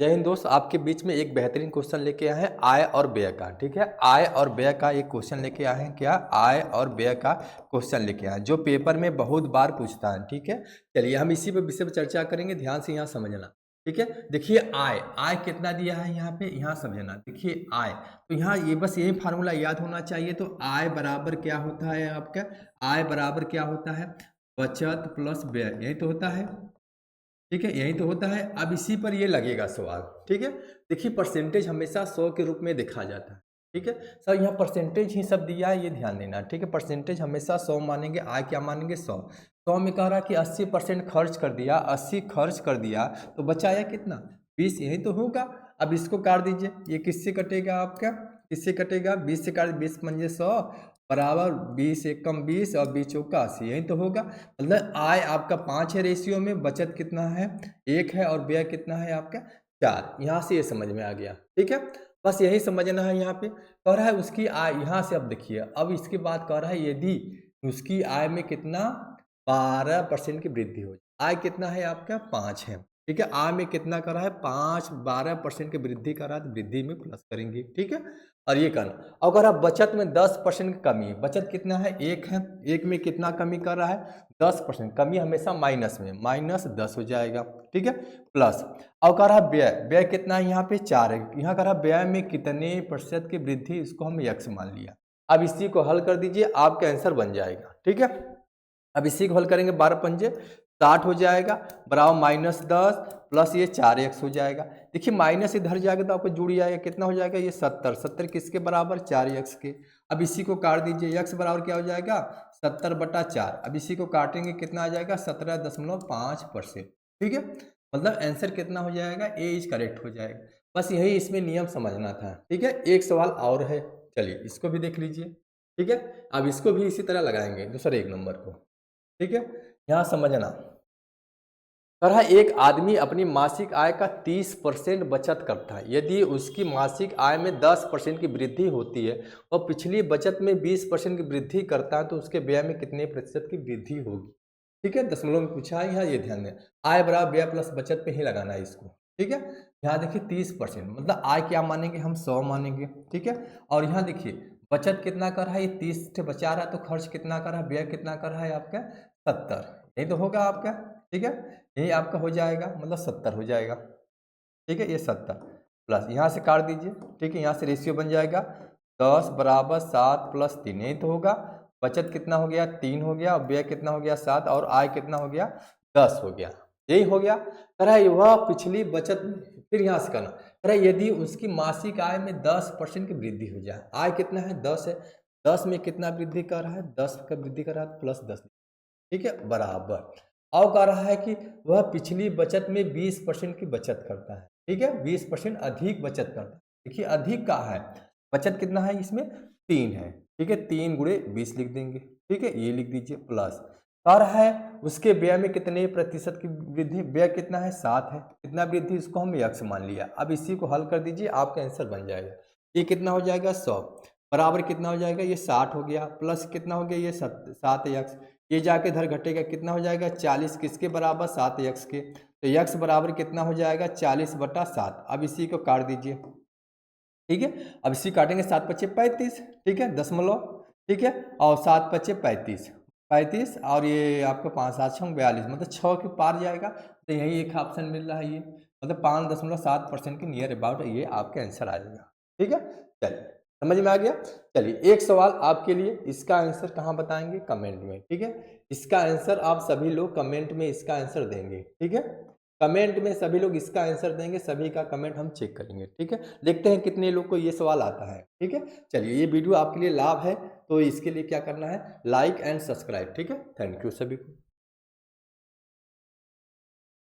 जय हिंद दोस्त, आपके बीच में एक बेहतरीन क्वेश्चन लेके आए हैं आय और व्यय का। ठीक है, आय और व्यय का एक क्वेश्चन लेके आए हैं। क्या आय और व्यय का क्वेश्चन लेके आए हैं जो पेपर में बहुत बार पूछता है। ठीक है, चलिए हम इसी पे विषय पर चर्चा करेंगे, ध्यान से यहाँ समझना। ठीक है, देखिए आय आय कितना दिया है यहाँ पे, यहाँ समझना। देखिए आय, तो यहाँ ये बस यही फार्मूला याद होना चाहिए। तो आय बराबर क्या होता है आपका, आय बराबर क्या होता है, बचत प्लस व्यय, यही तो होता है। ठीक है, यही तो होता है। अब इसी पर ये लगेगा सवाल। ठीक है, देखिए परसेंटेज हमेशा 100 के रूप में देखा जाता है। ठीक है सर, यहाँ परसेंटेज ही सब दिया है, ये ध्यान देना। ठीक है, परसेंटेज हमेशा 100 मानेंगे, आय क्या मानेंगे 100। 100 में कह रहा है कि 80% खर्च कर दिया, 80 खर्च कर दिया तो बचाया कितना 20, यही तो होगा। अब इसको काट दीजिए, ये किससे कटेगा आपका, किससे कटेगा 20 से काट, 20 पंजे 100 बराबर 20 एकम 20 और 20 चौका 80, यही तो होगा। मतलब आय आपका 5 है रेशियो में, बचत कितना है 1 है और व्यय कितना है आपका 4। यहाँ से ये समझ में आ गया। ठीक है, बस यही समझना है। यहाँ पे कह रहा है उसकी आय, यहाँ से अब देखिए, अब इसके बाद कह रहा है यदि उसकी आय में कितना 12% की वृद्धि हो, आय कितना है आपका 5 है। ठीक है, आय में कितना कर रहा है 5, 12% की वृद्धि कर रहा है तो वृद्धि में प्लस करेंगे। ठीक है, और ये करना। अगर आप बचत में 10% की कमी है, बचत कितना है 1 है, 1 में कितना कमी कर रहा है 10%, कमी हमेशा माइनस में, -10 हो जाएगा। ठीक है, प्लस अब कह रहा है व्यय, व्यय कितना है यहाँ पे 4 है, यहाँ कह रहा है व्यय में कितने प्रतिशत की वृद्धि, इसको हम x मान लिया। अब इसी को हल कर दीजिए, आपका आंसर बन जाएगा। ठीक है, अब इसी को हल करेंगे, 12 पंजे 60 हो जाएगा, बराबर -10 प्लस ये 4x हो जाएगा। देखिए माइनस इधर जाएगा तो आपको जुड़ जाएगा, कितना हो जाएगा ये 70, 70 किसके बराबर 4x के। अब इसी को काट दीजिए, x बराबर क्या हो जाएगा 70/4। अब इसी को काटेंगे, कितना आ जाएगा 17.5%। ठीक है, मतलब आंसर कितना हो जाएगा, ए इज करेक्ट हो जाएगा। बस यही इसमें नियम समझना था। ठीक है, एक सवाल और है, चलिए इसको भी देख लीजिए। ठीक है, अब इसको भी इसी तरह लगाएंगे दूसरे 1 नंबर को। ठीक है, यहाँ समझना। कह रहा है एक आदमी अपनी मासिक आय का 30% बचत करता है, यदि उसकी मासिक आय में 10% की वृद्धि होती है और पिछली बचत में 20% की वृद्धि करता है तो उसके व्यय में कितने प्रतिशत की वृद्धि होगी। ठीक है, दशमलव में पूछा है, यहाँ ये ध्यान दें, आय बराबर व्यय प्लस बचत पे ही लगाना है इसको। ठीक है, यहाँ देखिए 30%, मतलब आय क्या मानेंगे हम 100 मानेंगे। ठीक है, और यहाँ देखिए बचत कितना कर रहा है, ये 30 से बचा रहा है तो खर्च कितना कर रहा है, व्यय कितना कर रहा है आपका 70, यही तो होगा आपका। ठीक है, यही आपका हो जाएगा, मतलब 70 हो जाएगा। ठीक है, ये 70 प्लस यहाँ से काट दीजिए। ठीक है, यहाँ से रेशियो बन जाएगा 10 बराबर 7 प्लस 3, यही तो होगा। बचत कितना हो गया 3 हो गया, और व्यय कितना हो गया 7, और आय कितना हो गया 10 हो गया, यही हो गया। कह रहा है वह पिछली बचत में, फिर यहाँ से करना, कह रहा है यदि उसकी मासिक आय में 10% की वृद्धि हो जाए, आय कितना है 10 है, 10 में कितना वृद्धि कर रहा है 10 का वृद्धि कर रहा है प्लस 10। ठीक है, बराबर अब कह रहा है कि वह पिछली बचत में 20% की बचत करता है। ठीक है, 20% अधिक बचत करता है। देखिए अधिक का है, बचत कितना है इसमें 3 है। ठीक है, 3 गुणे 20 लिख देंगे। ठीक है, ये लिख दीजिए प्लस, कह रहा है उसके व्यय में कितने प्रतिशत की वृद्धि, व्यय कितना है 7 है, कितना वृद्धि, इसको हम x मान लिया। अब इसी को हल कर दीजिए, आपका आंसर बन जाएगा। ये कितना हो जाएगा 100 बराबर कितना हो जाएगा, ये 60 हो गया, प्लस कितना हो गया ये 7x, ये जाके इधर घटेगा, कितना हो जाएगा 40 किसके बराबर 7x के, तो x बराबर कितना हो जाएगा 40/7। अब इसी को काट दीजिए। ठीक है, अब इसी काटेंगे, 7 पच्चे 35। ठीक है, दशमलव। ठीक है, और 7 पच्चे 35, 35 और ये आपका 5 7 6 42, मतलब 6 के पार जाएगा। तो यही एक ऑप्शन मिल रहा है, ये मतलब 5.7% के नियर अबाउट ये आपका आंसर आ जाएगा। ठीक है, चलिए समझ में आ गया। चलिए एक सवाल आपके लिए, इसका आंसर कहाँ बताएंगे, कमेंट में। ठीक है, इसका आंसर आप सभी लोग कमेंट में इसका आंसर देंगे। ठीक है, कमेंट में सभी लोग इसका आंसर देंगे, सभी का कमेंट हम चेक करेंगे। ठीक है, देखते हैं कितने लोग को ये सवाल आता है। ठीक है, चलिए ये वीडियो आपके लिए लाभ है तो इसके लिए क्या करना है, लाइक एंड सब्सक्राइब। ठीक है, थैंक यू सभी को।